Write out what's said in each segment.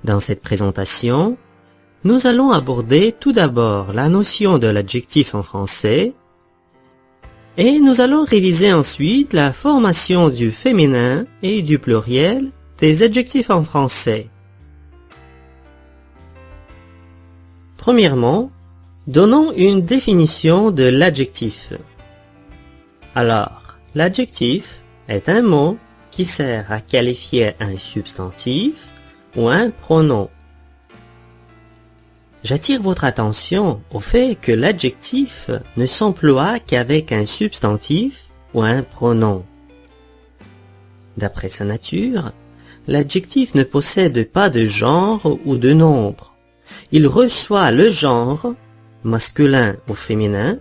Dans cette présentation, nous allons aborder tout d'abord la notion de l'adjectif en français et nous allons réviser ensuite la formation du féminin et du pluriel des adjectifs en français. Premièrement, donnons une définition de l'adjectif. Alors, l'adjectif est un mot qui sert à qualifier un substantif ou un pronom. J'attire votre attention au fait que l'adjectif ne s'emploie qu'avec un substantif ou un pronom. D'après sa nature, l'adjectif ne possède pas de genre ou de nombre. Il reçoit le genre, masculin ou féminin,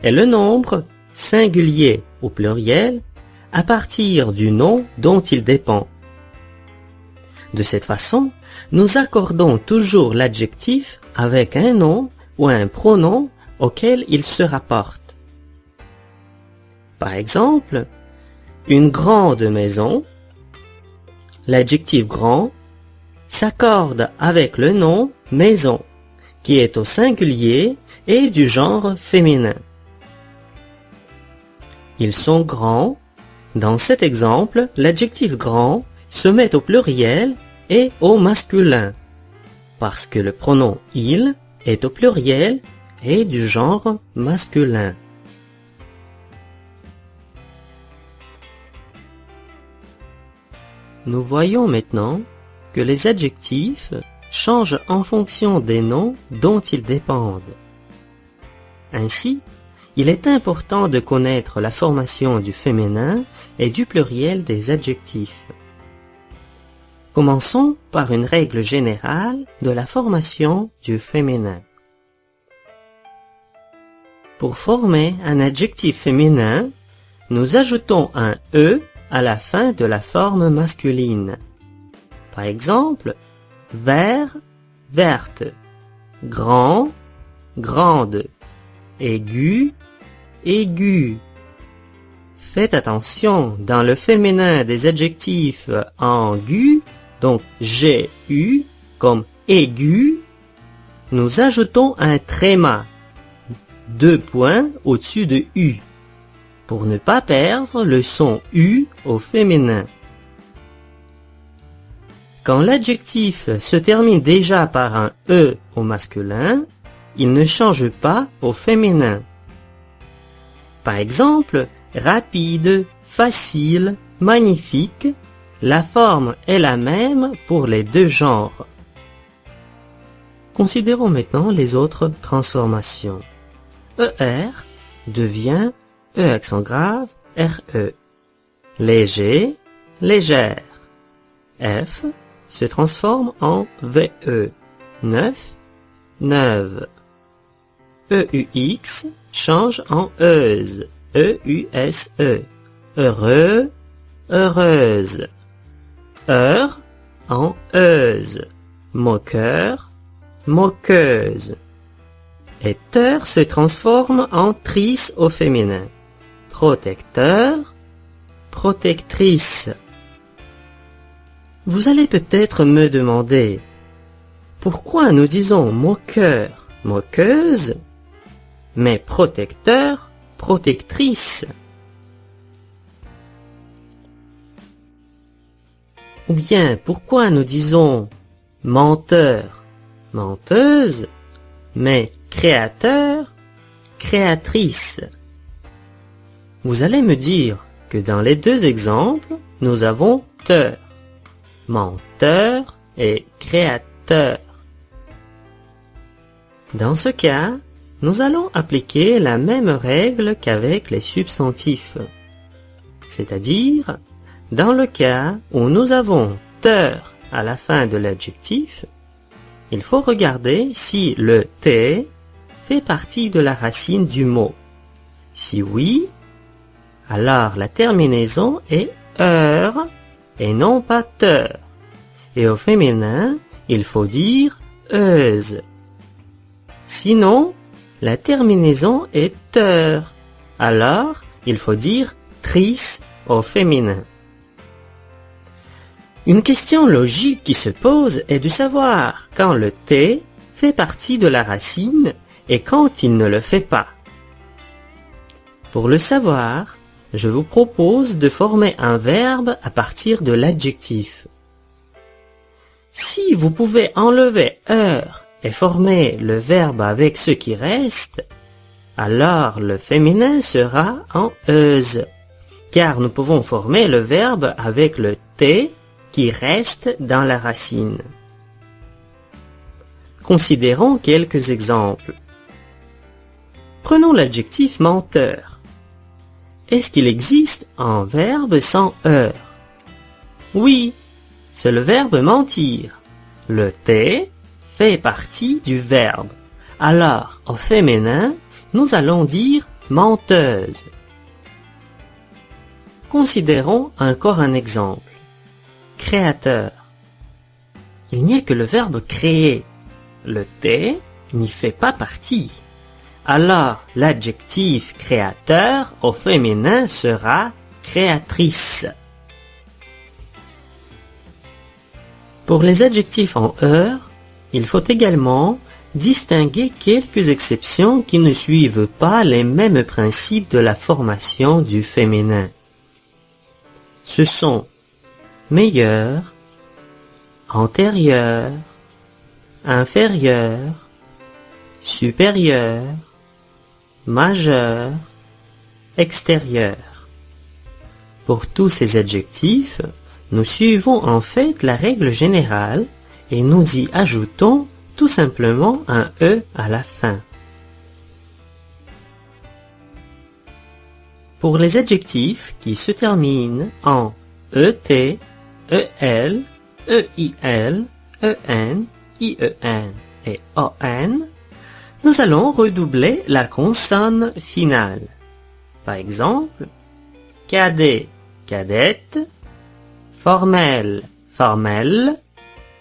et le nombre, singulier ou pluriel, à partir du nom dont il dépend. De cette façon, nous accordons toujours l'adjectif avec un nom ou un pronom auquel il se rapporte. Par exemple, une grande maison, l'adjectif grand s'accorde avec le nom maison, qui est au singulier et du genre féminin. Ils sont grands. Dans cet exemple, l'adjectif grand se met au pluriel et au masculin, parce que le pronom il est au pluriel et du genre masculin. Nous voyons maintenant que les adjectifs changent en fonction des noms dont ils dépendent. Ainsi, il est important de connaître la formation du féminin et du pluriel des adjectifs. Commençons par une règle générale de la formation du féminin. Pour former un adjectif féminin, nous ajoutons un « e » à la fin de la forme masculine. Par exemple, vert, verte, grand, grande, aigu, aigu. Faites attention, dans le féminin des adjectifs en gu, donc GU, comme aigu, nous ajoutons un tréma, 2 points au-dessus de U, pour ne pas perdre le son U au féminin. Quand l'adjectif se termine déjà par un E au masculin, il ne change pas au féminin. Par exemple, rapide, facile, magnifique, la forme est la même pour les deux genres. Considérons maintenant les autres transformations. ER devient E accent grave, RE. Léger, légère. F se transforme en VE. Neuf, neuve. EUX change en euse. EUSE. Heureux, heureuse. Heure en euse. Moqueur, moqueuse. Et teur se transforme en trice au féminin. Protecteur, protectrice. Vous allez peut-être me demander pourquoi nous disons moqueur, moqueuse, mais protecteur, protectrice. Ou bien pourquoi nous disons menteur, menteuse, mais créateur, créatrice. Vous allez me dire que dans les deux exemples, nous avons teur, menteur et créateur. Dans ce cas, nous allons appliquer la même règle qu'avec les substantifs. C'est-à-dire, dans le cas où nous avons teur à la fin de l'adjectif, il faut regarder si le T fait partie de la racine du mot. Si oui, alors la terminaison est heure et non pas teur. Et au féminin, il faut dire euse. Sinon, la terminaison est teur. Alors, il faut dire trice au féminin. Une question logique qui se pose est de savoir quand le T fait partie de la racine et quand il ne le fait pas. Pour le savoir, je vous propose de former un verbe à partir de l'adjectif. Si vous pouvez enlever heure et former le verbe avec ce qui reste, alors le féminin sera en euse, car nous pouvons former le verbe avec le T qui reste dans la racine. Considérons quelques exemples. Prenons l'adjectif menteur. Est-ce qu'il existe un verbe sans heure? Oui, c'est le verbe mentir. Le T fait partie du verbe. Alors, au féminin, nous allons dire menteuse. Considérons encore un exemple. Créateur. Il n'y a que le verbe créer. Le T n'y fait pas partie. Alors, l'adjectif créateur au féminin sera créatrice. Pour les adjectifs en heure, il faut également distinguer quelques exceptions qui ne suivent pas les mêmes principes de la formation du féminin. Ce sont meilleur, antérieur, inférieur, supérieur, majeur, extérieur. Pour tous ces adjectifs, nous suivons en fait la règle générale et nous y ajoutons tout simplement un E à la fin. Pour les adjectifs qui se terminent en ET, EL, EIL, EN, IEN et ON, nous allons redoubler la consonne finale. Par exemple, cadet, cadette, formel, formelle,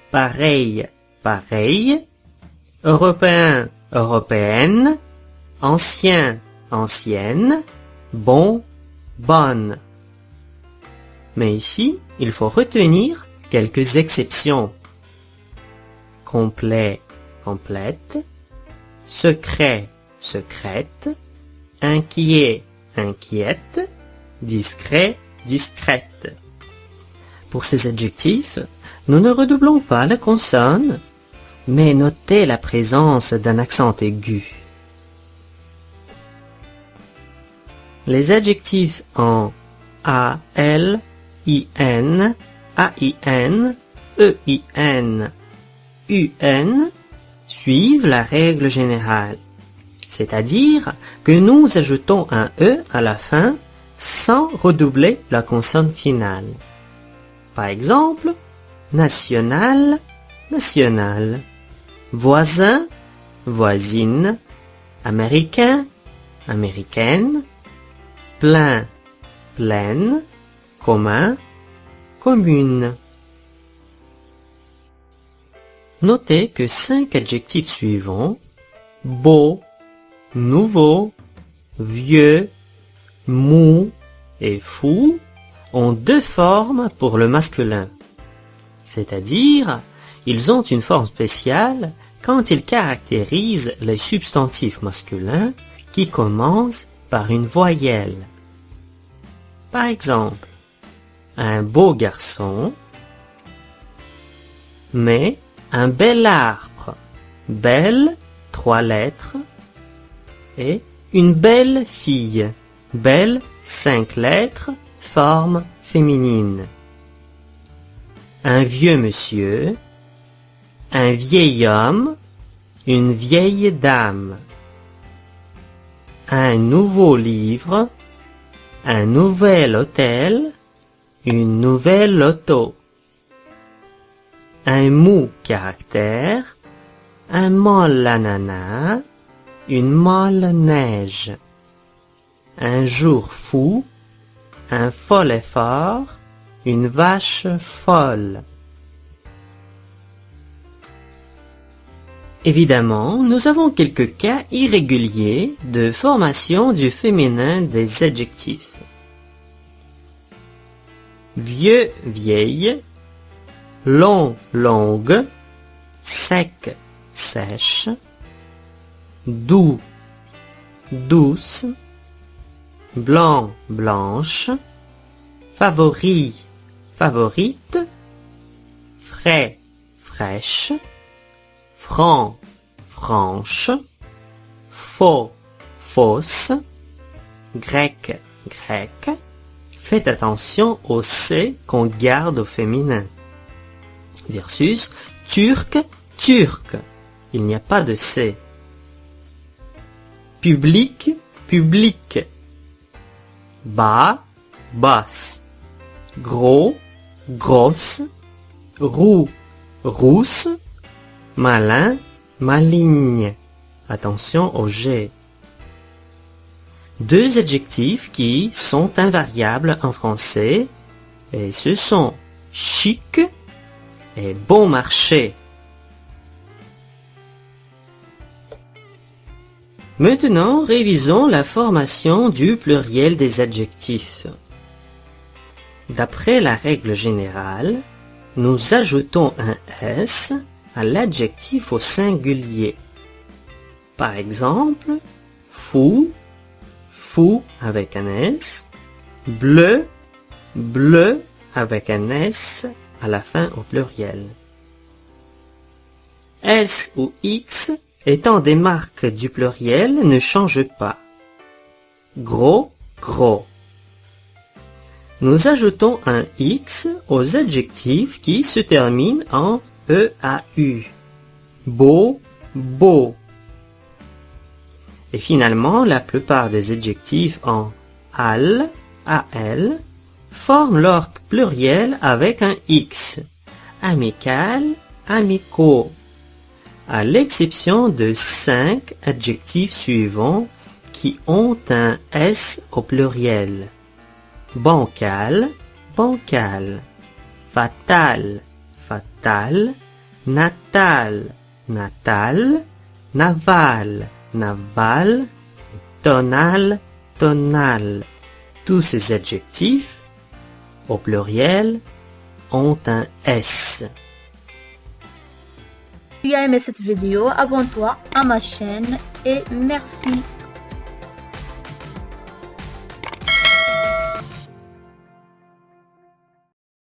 pareil, pareil, européen, européenne, ancien, ancienne, bon, bonne. Mais ici, il faut retenir quelques exceptions. Complet, complète, secret, secrète, inquiet, inquiète, discret, discrète. Pour ces adjectifs, nous ne redoublons pas la consonne, mais notez la présence d'un accent aigu. Les adjectifs en A, L, I-N, A-I-N, E-I-N, U-N suivent la règle générale, c'est-à-dire que nous ajoutons un E à la fin sans redoubler la consonne finale. Par exemple, national, national, voisin, voisine, américain, américaine, plein, pleine, commun, commune. Notez que 5 adjectifs suivants, beau, nouveau, vieux, mou et fou, ont 2 formes pour le masculin. C'est-à-dire, ils ont une forme spéciale quand ils caractérisent les substantifs masculins qui commencent par une voyelle. Par exemple, un beau garçon, mais un bel arbre, belle, 3 lettres, et une belle fille, belle, 5 lettres, forme féminine. Un vieux monsieur, un vieil homme, une vieille dame. Un nouveau livre, un nouvel hôtel, une nouvelle auto. Un mou caractère, un molle ananas, une molle neige. Un jour fou, un fol effort, une vache folle. Évidemment, nous avons quelques cas irréguliers de formation du féminin des adjectifs. Vieux, vieille, long, longue, sec, sèche, doux, douce, blanc, blanche, favori, favorite, frais, fraîche, franc, franche, faux, fausse, grec, grec. Faites attention au C qu'on garde au féminin. Versus turc, turc. Il n'y a pas de C. Public, public. Bas, basse. Gros, grosse. Roux, rousse. Malin, maligne. Attention au G. Deux adjectifs qui sont invariables en français, et ce sont chic et bon marché. Maintenant, révisons la formation du pluriel des adjectifs. D'après la règle générale, nous ajoutons un S à l'adjectif au singulier. Par exemple, fou, fou avec un S, bleu, bleu avec un S à la fin au pluriel. S ou X étant des marques du pluriel ne changent pas. Gros, gros. Nous ajoutons un X aux adjectifs qui se terminent en EAU. Beau, beau. Et finalement, la plupart des adjectifs en al, al, forment leur pluriel avec un X. Amical, amicaux. À l'exception de 5 adjectifs suivants qui ont un S au pluriel. Bancal, bancal. Fatal, fatal. Natal, natal. Naval, naval, tonal, tonal. Tous ces adjectifs, au pluriel, ont un S. Si tu as aimé cette vidéo, abonne-toi à ma chaîne et merci.